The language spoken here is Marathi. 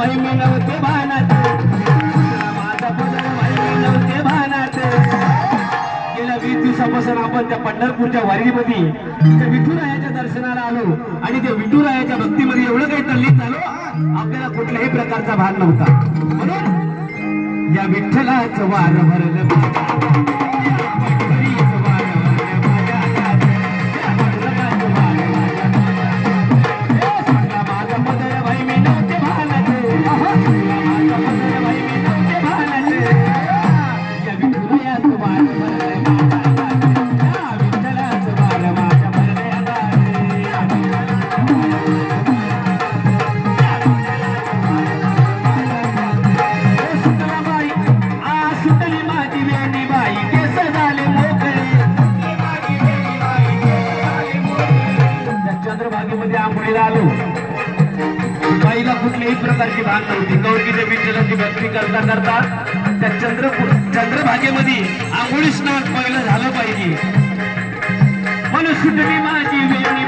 भाई मी नव्हते भानात, माझा पदर भाई मी नव्हते भानात. गेल्या 20 दिवसापासून आपण त्या पंढरपूरच्या वारीमध्ये त्या विठुरायाच्या दर्शनाला आलो आणि त्या विठुरायाच्या भक्तीमध्ये एवढं काही तल्लीन झालो, आपल्याला कुठल्याही प्रकारचा भान नव्हता. म्हणून या विठ्ठलाचं वार भरलं आलो. बाईला कुठल्याही प्रकारची भान नव्हती. गौरीच्या विठ्ठलाची भक्ती करता करता त्या चंद्रभागेमध्ये आंघोळी स्नान पहिलं झालं पाहिजे म्हणून सुटली माझी वेणी.